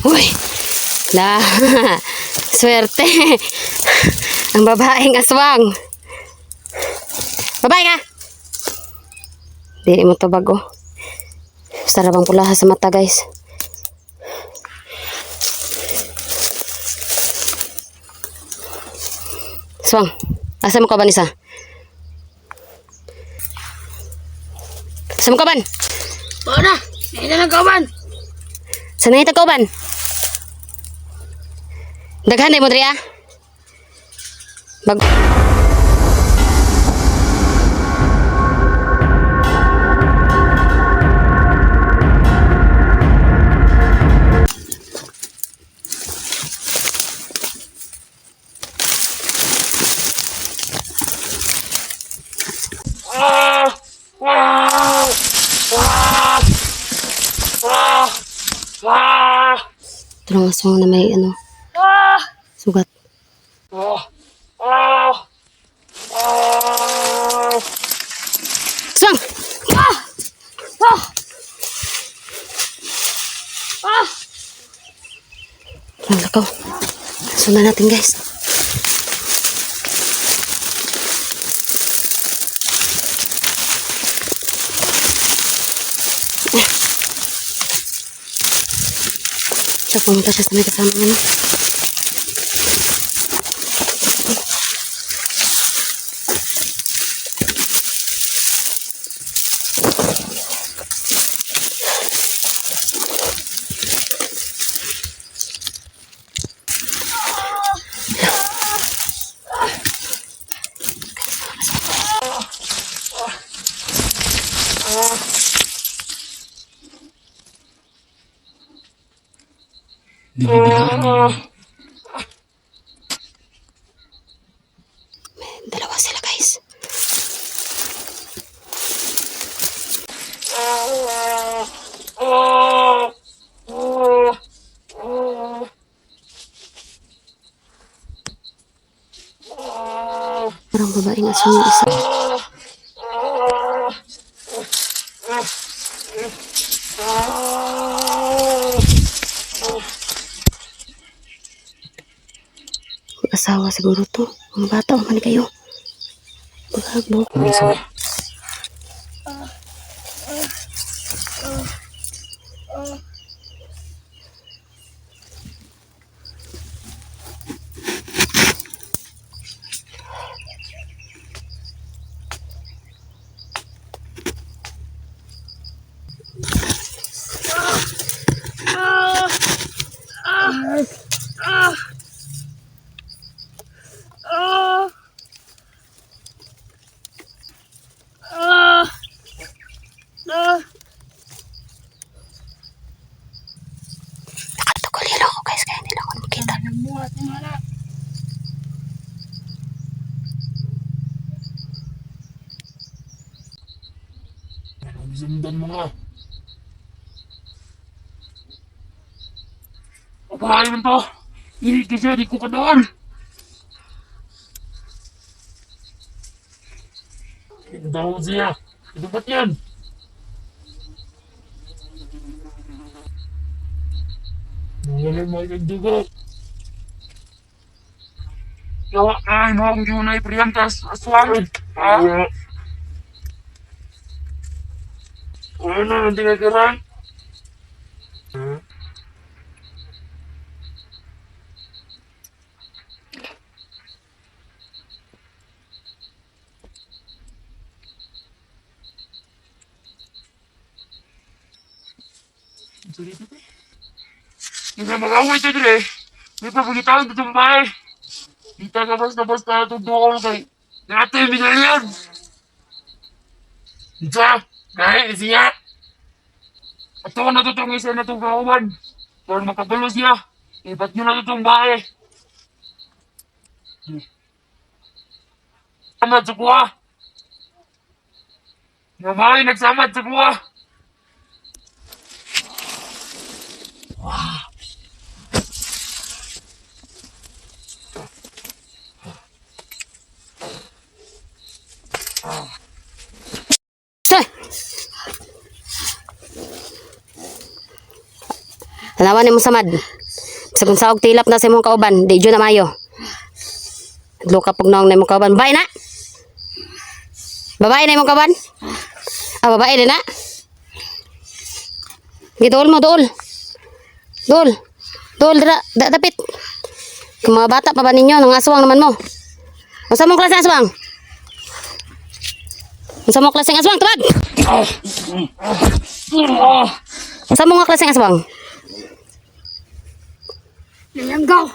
Uy! La! Swerte! Ang babaeng aswang! Babae ka! Dili mo to bago. Sarabang pulaha sa mata, guys. Aswang! Asa mo ka ba nisa? Asa mo ka ba? Oo na, hindi na lang kauban. Saan na itag kauban? Daghan mo diri ah. Ito lang aswang na may ano, sugat. Aswang! Ang lakaw. Sundan natin, guys. Siya pumunta siya sa may kasama niya, no? Dalawa sila, guys. Parang babaeng aswang yung isa. Asawa siguro to. Mga bata, mali kayo. Baghagbo. Nakatugulilo ako, guys, kaya hindi lang ako makita. Sundan mo nga. Papahay mo to. Hindi kasi di ko kadaan. Daw siya. Ito ba't yan? Nangalan mo yung dugo. Yawa ka, mo akong yunay priyantas. Aswang. Ano, hindi ka karang? Hindi mag-away ito dire. May papagitaan ito itong bahay. Di ka basta-basta itong doon kay natin binalian. Isa, kahit siya. At ito na itong isa na itong kawaman. Para makabalo siya. Ibat nyo na itong bahay. Samad sa kuha. Namahay nagsamad sa kuha. Tanawan ni mo samad. Sa kung saog tilap na sa imong kauban, di dyan na mayo. Luka pag naong na imong kauban. Babae na! Babae na imong kauban? Ah, babae din na? Dool mo, dool. Dool. Dool, dapit. Kung mga bata pa ba ninyo, nang aswang naman mo. Masa mong klase aswang? Masa mong klase aswang, tubag! Masa mong klase aswang? Nayanggaw.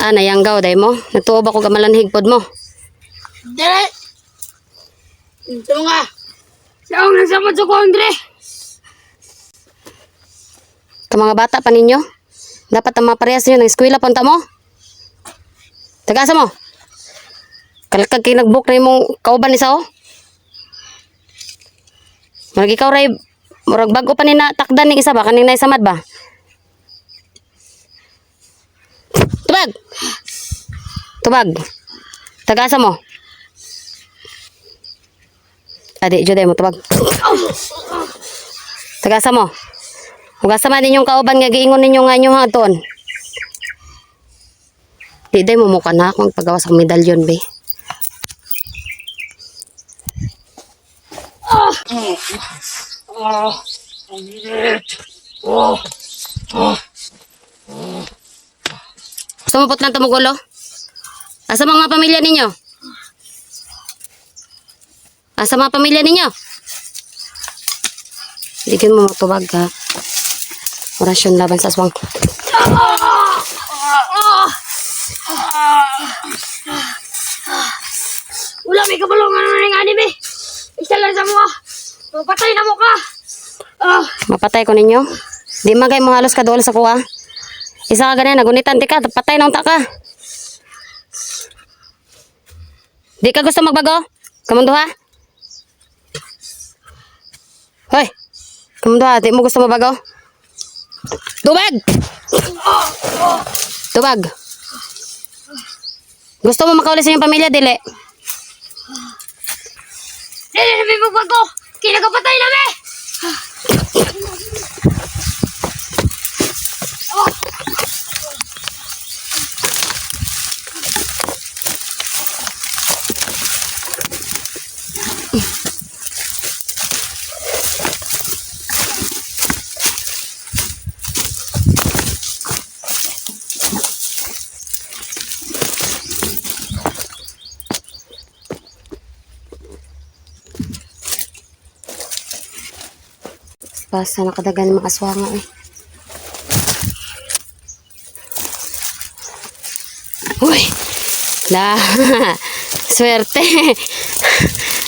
Ah, nayanggaw, day mo. Nagtuob ako gamalanhig pod mo. Dere. Ito nga. Siyang nagsamad sa ko, Andre. Ka mga bata pa ninyo, dapat ang mga parehas nyo, nag-eskwela punta mo. Tagasa mo. Kalkag kayo nag-book na yung kauban isa o. Marag ikaw ray, marag bago pa ni na takdan ni isa ba, kanina isamad ba? Tubag! Tubag! Tagasa mo. Adi, juday mo, tubag. Tagasa mo. Huwag man ninyong kauban nga giingon ninyo nga nyo haton. Di day mo mukha na akong paggawas ang medalyon, be. Ang init. Oh. Sumupot lang tumugulo. Asa mga pamilya ninyo? Asa mga pamilya ninyo? Digyan mo matubag ha. Orasyon laban sa aswang. Wala may kabalungan naman ng anime. Isa lang sa mga. Mapatay na mo ka. Mapatay ko ninyo. Di magay mo halos kaduol sa kuha. Isa ka ganyan, nagunitan di ka, patay na unta ka. Di ka gusto magbago? Kamundo ha? Hoy! Kamundo ha, di mo gusto magbago? Tubag! Tubag! Gusto mo makaulit sa iyong pamilya, dili? Dili na may magbago. Kinagapatay na may. Basta nakadagan ng mga aswanga eh. Uy! La! Swerte!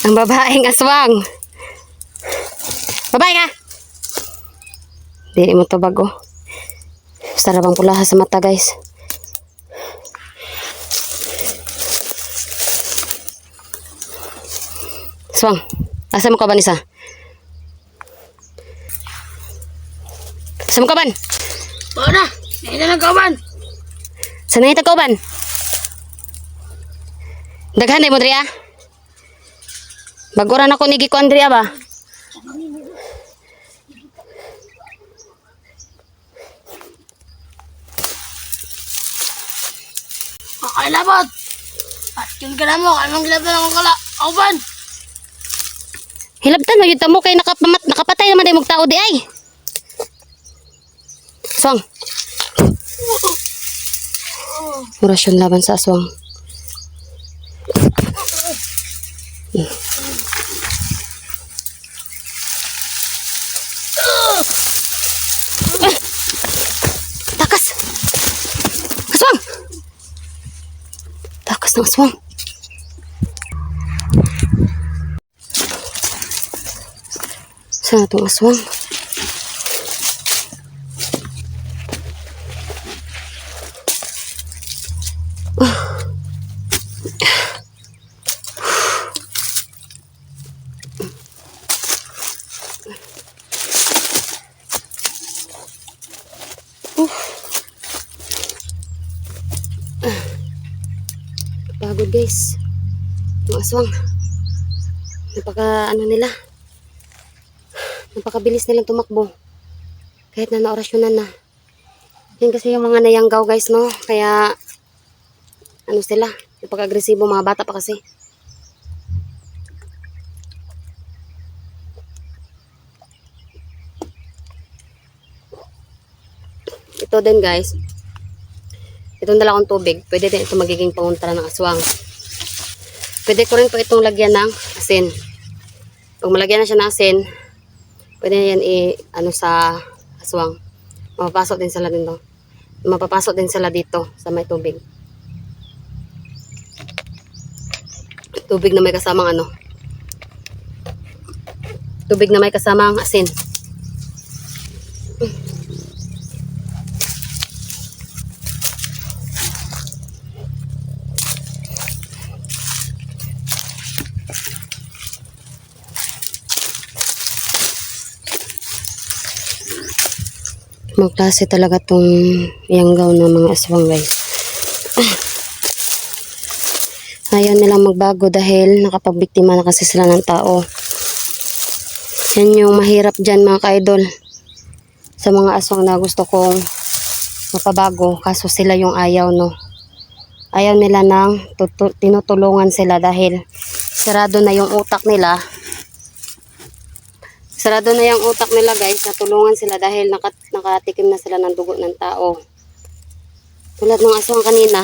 Ang babaeng aswang! Babae ka! Di mo to bago. Sarabang pulaha sa mata guys. Aswang! Asa mo ka ba nisa? Saan mo kauban? Oo na. Ito lang kauban. Saan na kauban? Daghan na mo Andrea? Baguran ako ni Giko Andrea ba? Kakailabot. At yung ka na mo. Anong gilabot ng kauban? Hilabtan mo yun mo kay nakapatay naman tayo magtao di ay. Aswang. Orasyon laban sa aswang. Takas. Aswang. Takas ng aswang. Saan itong aswang? Pagod guys. Yung aswang. Napaka ano nila. Napakabilis nilang tumakbo. Kahit na naorasyonan na. Yan kasi yung mga nayanggaw guys, no? Kaya, ano sila? Pag-agresibo mga bata pa kasi. Ito din guys. Itong dalawang tubig. Pwede din ito magiging pangontra ng aswang. Pwede ko rin po itong lagyan ng asin. Pag malagyan na siya ng asin, pwede na yan ano sa aswang. Mapapasok din sila dito. Mapapasok din sila dito sa may tubig. Tubig na may kasamang ano. Tubig na may kasamang asin. Magklase talaga tong yanggaw ng mga aswang guys. Ayaw nilang magbago dahil nakapabiktima na kasi sila ng tao. Yan yung mahirap dyan mga ka-idol. Sa mga aswang na gusto kong mapabago. Kaso sila yung ayaw, no. Ayaw nila ng tinutulungan sila dahil sarado na yung utak nila. Sarado na yung utak nila guys. Natulungan sila dahil nakatikim na sila ng dugo ng tao. Tulad ng aswang kanina.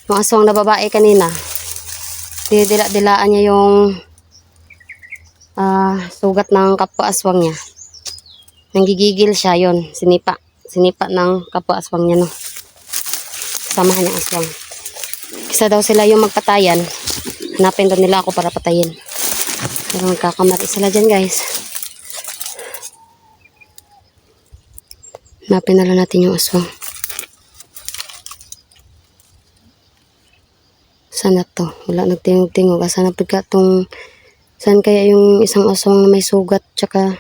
Yung aswang na babae kanina. Dila-dilaan niya yung sugat ng kapwa aswang niya. Nanggigigil siya yon. Sinipa ng kapwa aswang niya, no. Samahan niya aswang. Isa daw sila yung magpatayan. Hanapin daw nila ako para patayin. Pero magkakamali sila dyan guys. Hanapin na lang natin yung aswang. Sana to? Wala nagtingog-tingog. Sana pagka tong... Saan kaya yung isang aswang na may sugat? Tsaka...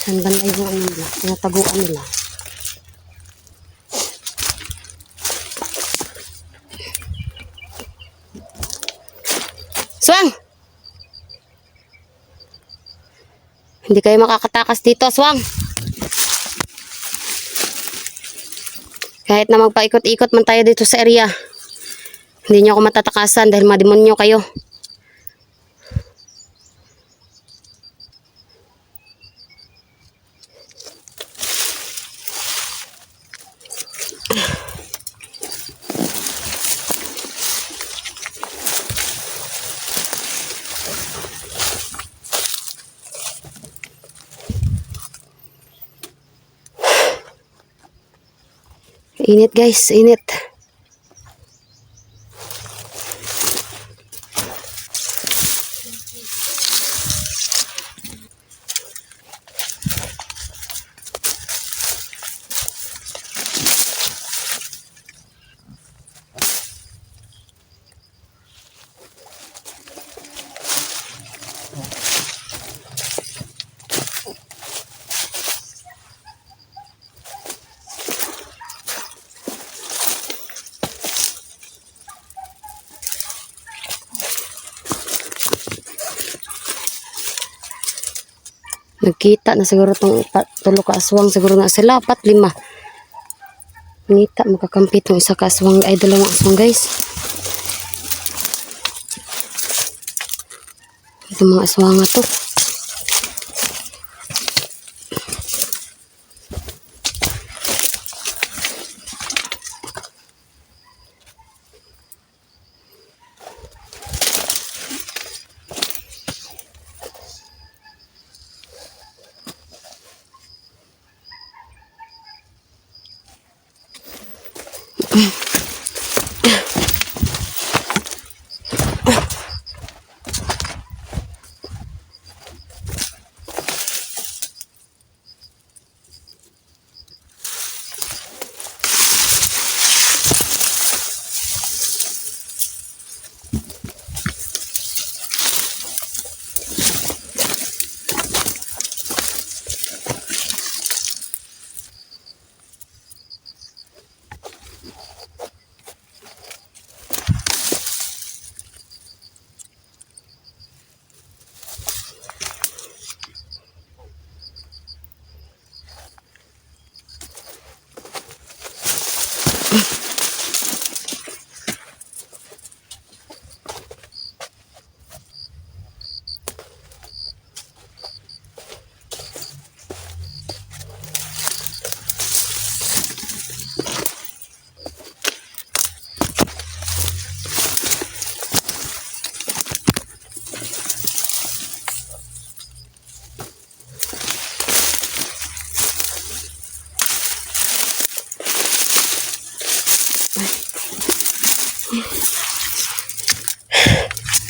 Saan banda yung ano nila? Tinataguan nila. Aswang! Hindi kayo makakatakas dito, aswang! Kahit na magpaikot-ikot man tayo dito sa area, hindi nyo ako matatakasan dahil mga demonyo kayo. Init guys, init. Nagkita na siguro itong tulo ka aswang. Siguro na sila, 4, 5. Ngita, makakampi itong isa ka aswang. Ay, 2 aswang guys. Ito mga aswang nga to.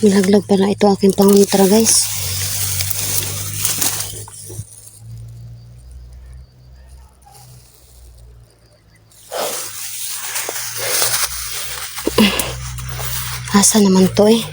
Nilaglag pala ito aking pangontra guys. Asa naman to eh.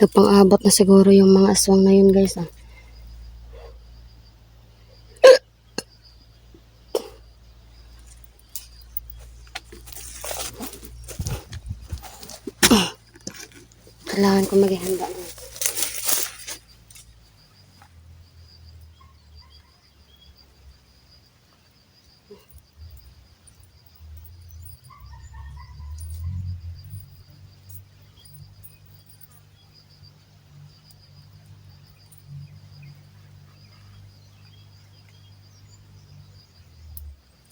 Nagpang-abot na siguro yung mga aswang na yun guys ah. Kailangan ko maghihanda na.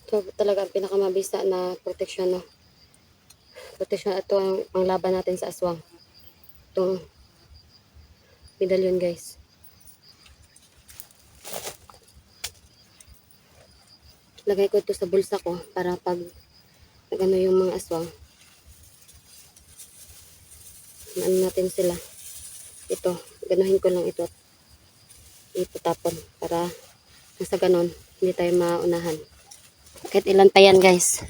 Ito talaga ang pinakamabisa na proteksyon, no? Proteksyon, ito ang panglaban natin sa aswang. Itong medalyon, guys. Lagay ko ito sa bulsa ko para pag nagano yung mga aswang, ano natin sila. Ito, ganuhin ko lang ito at ipatapon para sa ganon, hindi tayo maunahan. Kahit ilan pa yan guys.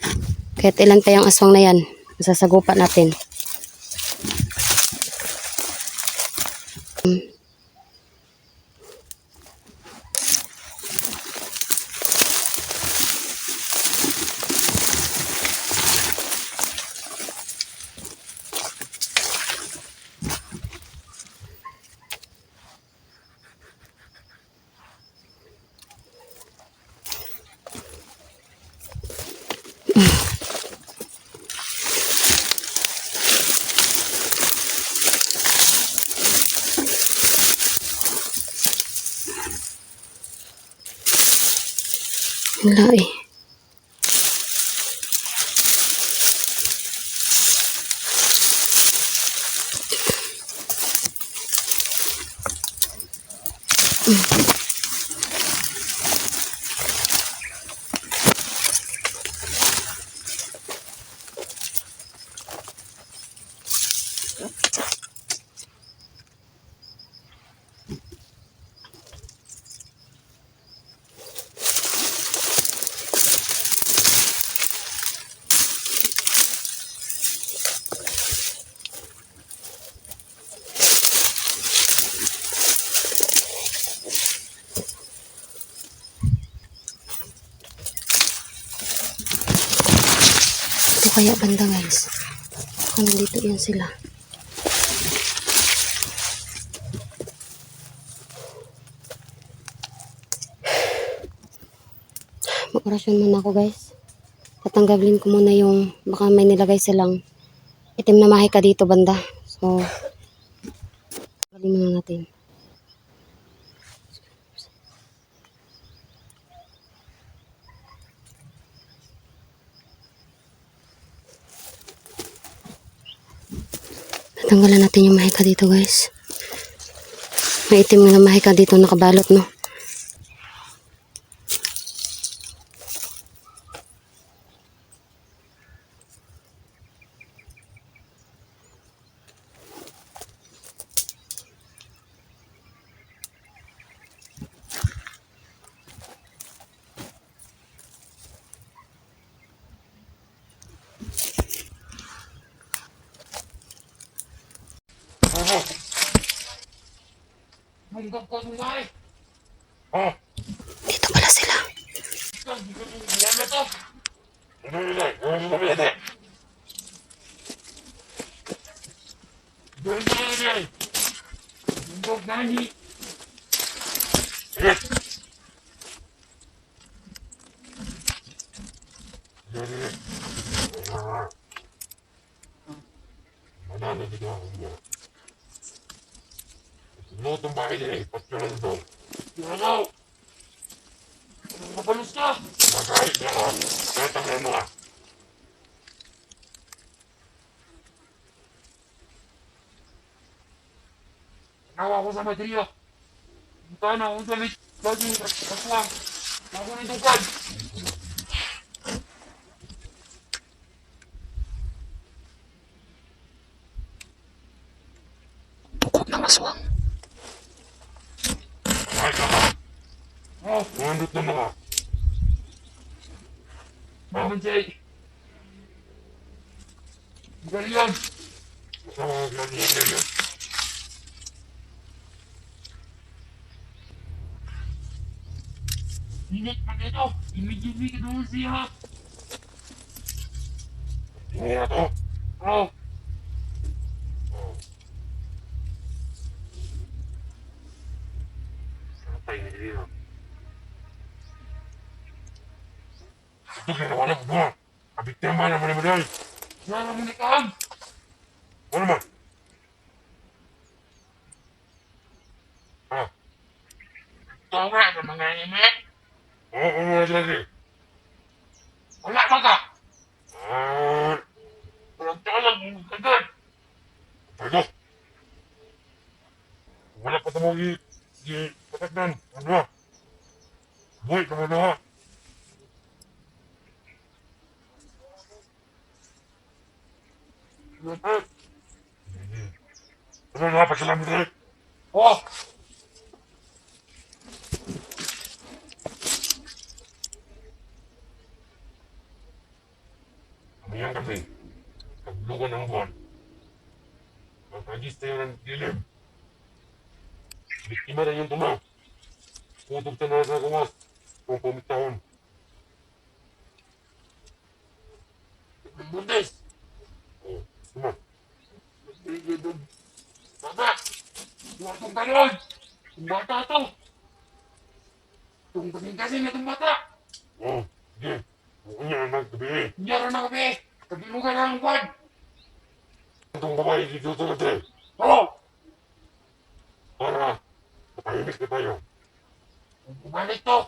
Kahit ilan pa yung aswang na yan. Masasagupa natin. Wala eh. Ito kaya banda guys. Kung nandito yun sila. Mag-orasyon muna ako guys. Tatanggalin ko muna yung baka may nilagay silang itim na mahika dito banda. So, tanggalin muna natin. Tatanggalan natin yung mahika dito guys. May itim na mahika dito nakabalot, no? Munggap ka sumay. Dito pala sila. Yan na to. Dali! Bundog nani! Yes! Dali! Manalo dito ako mo. Lutong bahay dali, patulong ito. Ano? Mabalos ka! Magkait niya ka. Tatangay mo ka. Nawa ko sa Madria. Punta na ako sa laging kaswang. Ako ng dugad. Bukod ng aswang. Ay ka ka. Oh, nandot na mga. Maman Jay. Galian. Oh, galian. Init pa dito. Imigimi ka doon siya. Iya to. Oh. Patay na dito. Ito ginawa na mo. Kabiktima naman naman dahil. Sana mo nikahan. Ano man? Ah. Ito nga sa mga ime. Oo, lagi. Wala ba ka? Walang talang mo agad. Tayo. Wala pa tamo pataknan. Ano ba? Buhay ka mo na ha. Ano na pa sila mo dali? Oh! Amayang gabi. Paglugan ng buwan. Magpagis tayo ng dilim. Biktima na yung tumaw. Putog ka na sa kawas. Kung pumitahon. Bundes! Oh, tumaw. Baba! Huwag kong talon! Itong bata to! Itong paging kasi na itong bata! Oh, sige. Huwag niya ang nagtabi. Hindi ako nakabi! Kabilugan na ang buwan! Itong babae dito sa natin. Oo! Para matahimik na tayo. Kung bumalik to!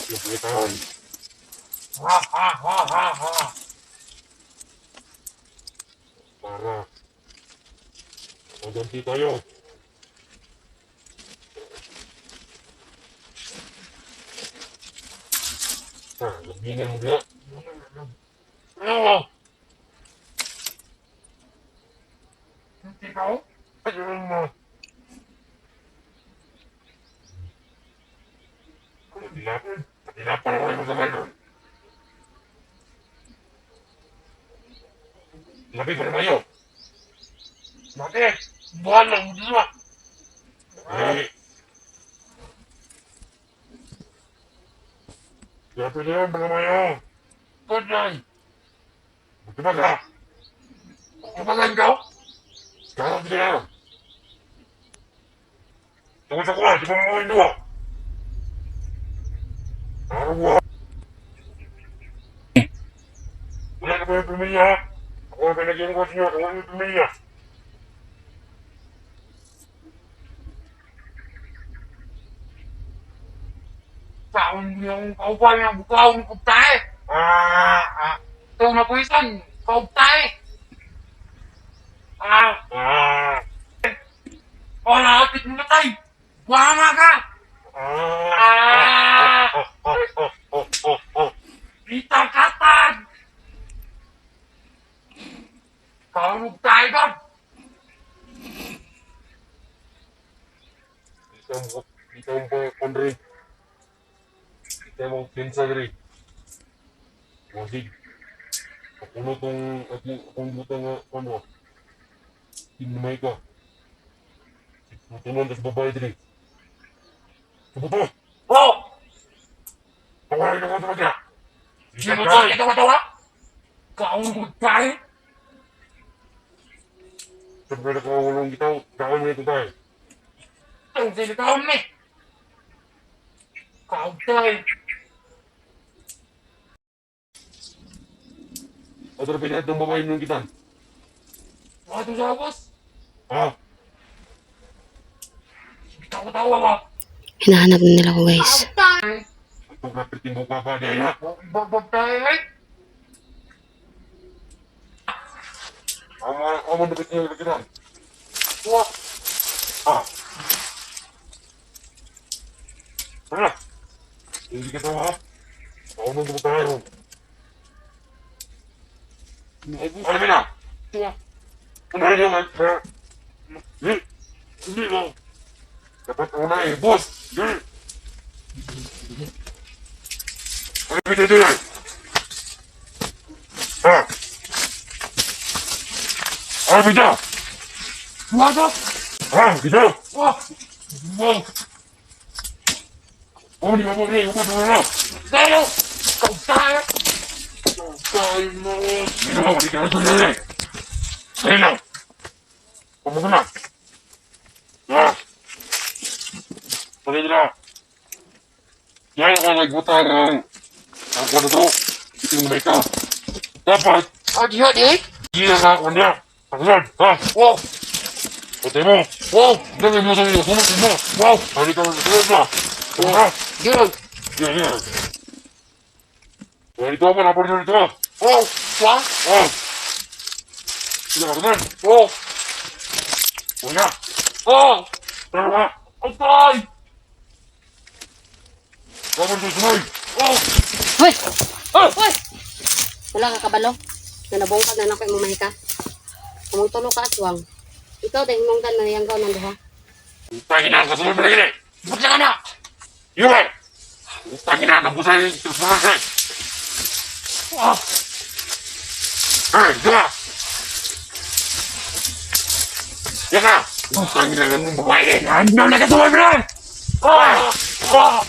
Ipitan. Ha ha ha ha ha! Para maganti tayo. Labigan mo na. Ano? Ikaw? Ayun mo. Dilapin. Dilapin ako yung masama doon. Labi pa naman yun. Bakit? Buwan lang, hindi na. Labi na yun, pa naman yun. Good night. Magkabag ha. Magkabagan ka? Sekarang tidak ada. Tunggu sekolah, cuma mau dua. Arwah. Udah kepada pemilih. Aku akan lagi ngosnya, kamu pemilih. Taon yung kaupan yang bukaw ng kuptahe. Ito na po isan, kauptahe. Wala, atit mo na tayo. Buhanga ka. Itakatan. Kaunog tayo doon. Ito mo Andre. Ito mo pinsa diri. Wasig. Ako tong akong butang ano. Tinamay ka. Tutunan das babae diri. Tutunan. Patawarin ako talaga. Sino to? Ito matawa? Kaong magkain? Sabi na kawalong kita, kaon mo ito tayo. Ang sinikaon ni. Kaong tayo. Ano na pinahit ng babae nung kita? Mga ito sa labas. Ha? Tawa-tawa ka. Hinahanap na nila ko guys. Ito kapit mo pa ba niya? Babag tayo eh. Ang nakit niya yung kita. Wah. Ah. Tara. Hindi ka tawa ha? Ako nang dumo tayo. Ano na? Ano na yung hindi mo. Dapat una eh, boss. Ano pinito yan? Ha? Ano pinito? Wado? Ha? Pinito? Wow! Wow! Oh, di ba mo rin? Upo na. Tayo! Tayo! Tayo mo! Hindi mo, hindi ka na sundin eh. Tayo na! Pumuko na! Ha? Pagay na! Yan ako nagbutang ang kwado to. Iting na ikaw. Dapat! Hadi! Hindi na nga ako niya. Pagkasan! Ha? Wow! Patay mo! Wow! Dami mo sa iyo! Sumasin mo! Wow! Hindi ka na sunod na! Ha? Yan! Yan! Yan ito ako, naparin dito! Wow! Wow! Wow! Hindi ka naman! Wow! Wala! Wow! Tara ka! Atay! Kapag susunod! Wow! Hoy! Hoy! Wala ka kabalo? Na nabungkag na nakoy mo mahika. Kumong tulo ka aswang. Ikaw dahil hinungdan na yang gaw nanduha. Utangin na ang kasunod na rin eh! Ba't ka na? Yun! Utangin na ang busay ng susunod eh! Wow! Ay! Diba? Yan ka! Utangin na ng babae eh! Ano na katuloy mo na? Ah! Ah!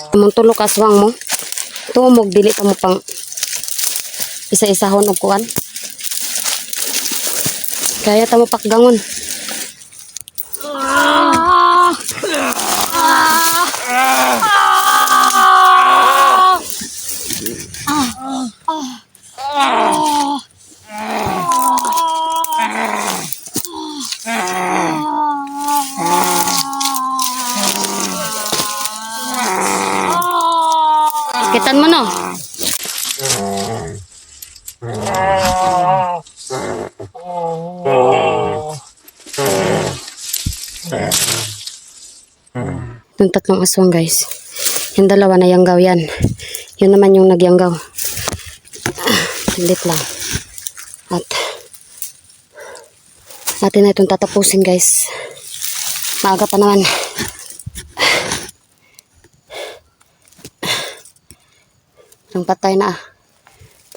Kumong tulo ka aswang mo. Tumog dili ta mo pang isa-isahon og kuan. Kaya ta mo pakgangon. Kitan mo no. Yung tatlong aswang guys. Yung dalawa na yanggaw yan. Yun naman yung nagyanggaw. Saglit lang. At natin na itong tatapusin guys. Maaga pa naman. Ang patay na ah.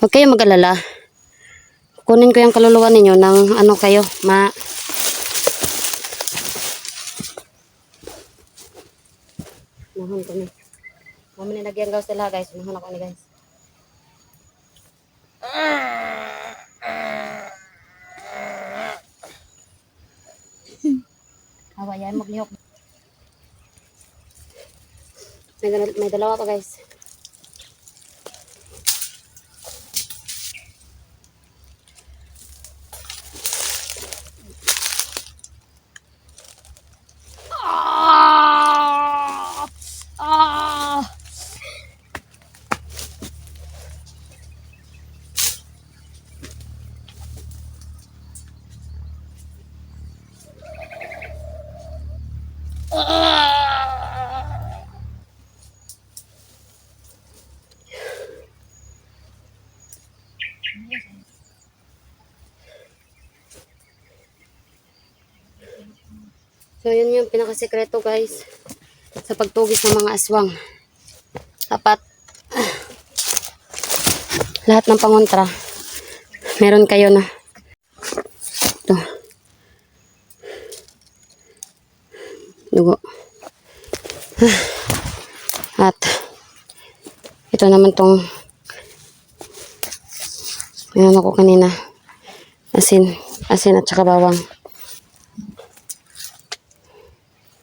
Huwag kayo mag-alala. Kunin ko yung kaluluwa ninyo ng ano kayo. Nahon kami. Mami na nagyanggaw sila guys. Nahon ako ni guys. Hawa yan maglihok. May dalawa pa guys. So, yun yung pinakasikreto guys sa pagtugis ng mga aswang. Dapat lahat ng pangontra meron kayo na ito dugo. At ito naman tong ano ko kanina, asin at saka bawang.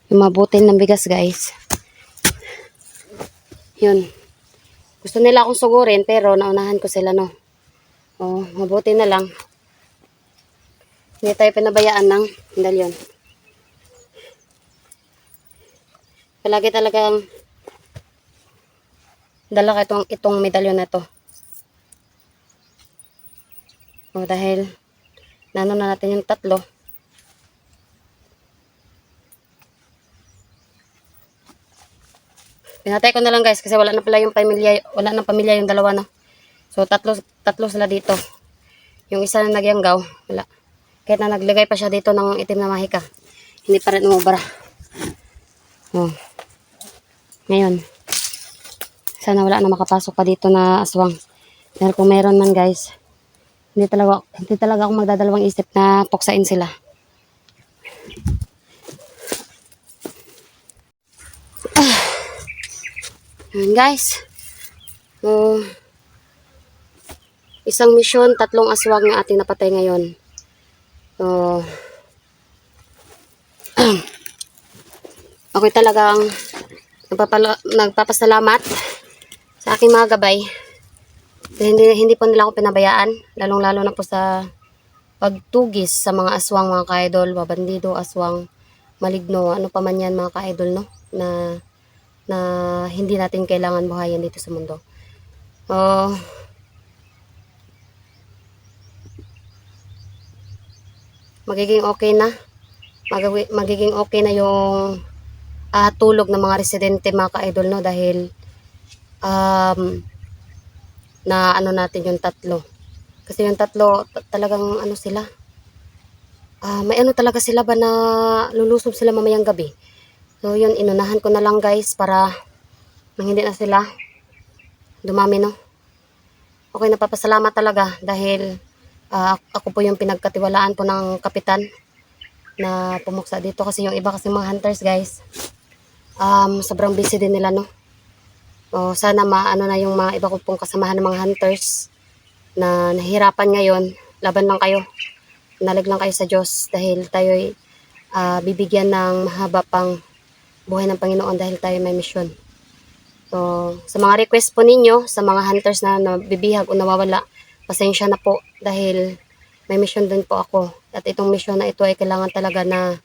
Yung mabutin ng bigas guys, yun, gusto nila akong sugurin pero naunahan ko sila, no. Mabuti na lang hindi tayo pinabayaan ng medalyon. Palagi talagang dala ka itong medalyon na to. Dahil nano na natin yung tatlo. Pinatay ko na lang guys kasi wala na pala yung pamilya, wala na pamilya yung dalawa, no. So tatlo sila dito. Yung isa na nagyanggaw, wala. Kahit na naglagay pa siya dito ng itim na mahika, hindi pa rin umubra. Ngayon, sana wala na makapasok pa dito na aswang. Pero kung meron man guys, hindi talaga ako magdadalawang isip na puksain sila. Yan guys. Isang misyon, 3 aswang na ating napatay ngayon. Ako'y talagang nagpapasalamat sa aking mga gabay. Hindi po nila ako pinabayaan, lalong-lalo na po sa pagtugis sa mga aswang, mga ka-idol, babandido, aswang, maligno, ano pa man yan mga ka-idol, no, na hindi natin kailangan buhayin dito sa mundo. Magiging okay na yung tulog ng mga residente, mga ka-idol, no, dahil na ano natin yung 3. Kasi yung 3 talagang ano sila, may ano talaga sila ba na lulusob sila mamayang gabi. So yun, inunahan ko na lang guys para hindi na sila dumami, no. Okay, napapasalamat talaga dahil ako po yung pinagkatiwalaan po ng kapitan na pumuksa dito, kasi yung iba kasi mga hunters guys, sobrang busy din nila, no. Sana maano na yung mga iba ko pong kasamahan ng mga hunters na nahihirapan ngayon. Laban lang kayo, nalig lang kayo sa Diyos dahil tayo'y bibigyan ng mahaba pang buhay ng Panginoon dahil tayo may misyon. So sa mga request po ninyo sa mga hunters na nabibihag o nawawala, pasensya na po dahil may mission din po ako, at itong mission na ito ay kailangan talaga na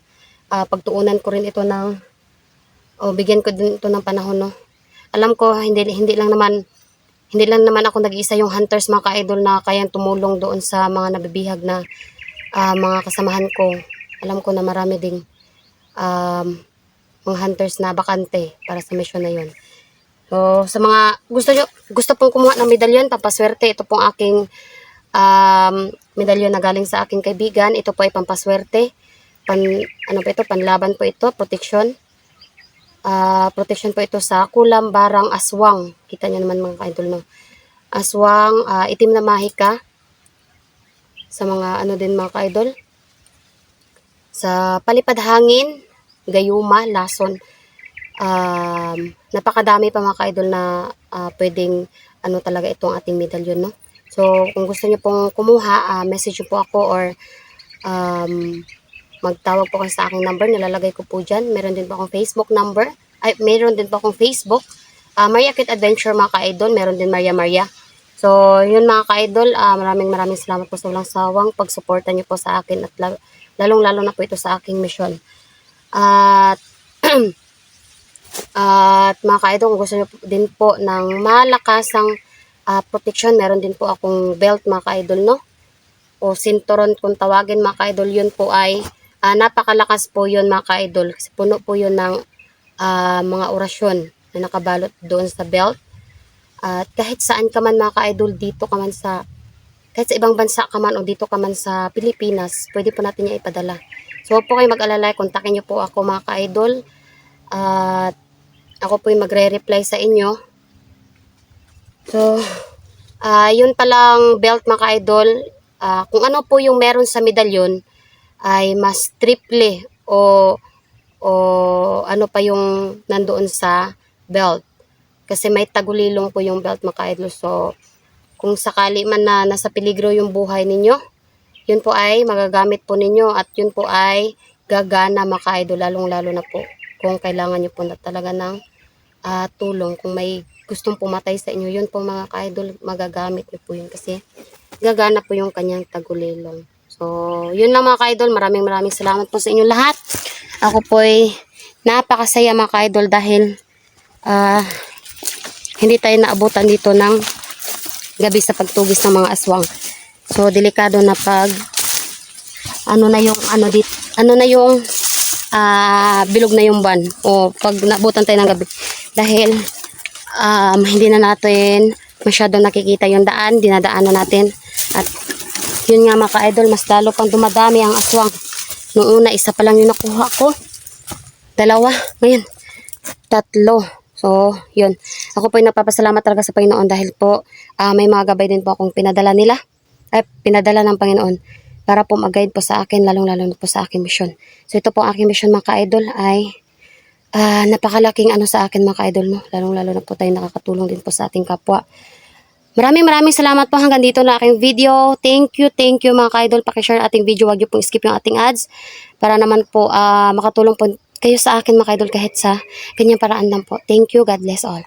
pagtuunan ko rin ito ng bigyan ko din ito ng panahon, no. Alam ko hindi lang naman ako nag-iisa yung hunters, mga ka-idol, na kayang tumulong doon sa mga nabibihag na mga kasamahan ko. Alam ko na marami ding mga hunters na bakante para sa mission na yun. So sa mga gusto pong kumuha ng medalyon, pampaswerte, ito pong aking medalyon na galing sa aking kaibigan. Ito po ay pampaswerte, panlaban po ito, protection. Protection po ito sa kulam, barang, aswang. Kita niyo naman mga ka-idol, no. Aswang, itim na mahika. Sa mga din mga ka-idol. Sa palipad hangin, gayuma, lason. Napakadami pa mga ka-idol na pwedeng talaga itong ating medalyon, no. So kung gusto niyo pong kumuha, message niyo po ako or magtawag po kayo sa aking number, nilalagay ko po dyan. Meron din po akong Facebook number. Meron din po akong Facebook. Maria Kit Adventure, mga ka-idol. Meron din Maria. So, yun mga ka-idol. Maraming salamat po sa walang sawang pagsuporta niyo po sa akin, at lalong-lalo na po ito sa aking mission. At mga ka-idol, kung gusto niyo din po ng malakasang protection, meron din po akong belt, mga ka-idol, no? O sinturon kung tawagin, mga ka-idol. Yun po ay napakalakas po yun, mga ka-idol, kasi puno po yun ng mga orasyon na nakabalot doon sa belt. At kahit saan ka man, mga ka-idol, dito ka man sa kahit sa ibang bansa ka man o dito ka man sa Pilipinas, pwede po natin niya ipadala. So, huwag po kayo mag-alala, kontakin niyo po ako mga ka-idol. At ako po yung magre-reply sa inyo. So, yun palang belt mga ka-idol. Kung ano po yung meron sa medalyon, ay mas triple o ano pa yung nandoon sa belt. Kasi may tagulilong po yung belt mga ka-idol. So, kung sakali man na nasa peligro yung buhay ninyo, yun po ay magagamit po ninyo at yun po ay gagana mga ka-idol, lalong-lalo na po kung kailangan nyo po na talaga ng tulong. Kung may gustong pumatay sa inyo, yun po mga ka-idol, magagamit nyo po yun kasi gagana po yung kanyang tagulilong. So, yun lang mga ka-idol, maraming salamat po sa inyo lahat. Ako po ay napakasaya mga ka-idol dahil hindi tayo naabutan dito ng gabi sa pagtugis ng mga aswang. So, delikado na pag ano na yung bilog na yung ban o pag naabutan tayo ng gabi. Dahil hindi na natin masyadong nakikita yung daan, dinadaanan natin. At yun nga mga ka-idol, mas lalo pang dumadami ang aswang. Noong una, isa pa lang yung nakuha ko. 2, ngayon 3. So, yun. Ako po ay nagpapasalamat talaga sa Panginoon dahil po may mga gabay din po akong pinadala ng Panginoon para po mag-guide po sa akin, lalong-lalo na po sa aking mission. So, ito po ang aking mission mga ka-idol ay napakalaking sa akin mga ka-idol, no? Lalong-lalo na po tayo nakakatulong din po sa ating kapwa. Maraming salamat po hanggang dito na aking video. Thank you mga ka-idol. Pakishare ating video, wag niyo pong skip yung ating ads para naman po makatulong po kayo sa akin mga ka-idol kahit sa kanyang paraan lang po. Thank you. God bless all.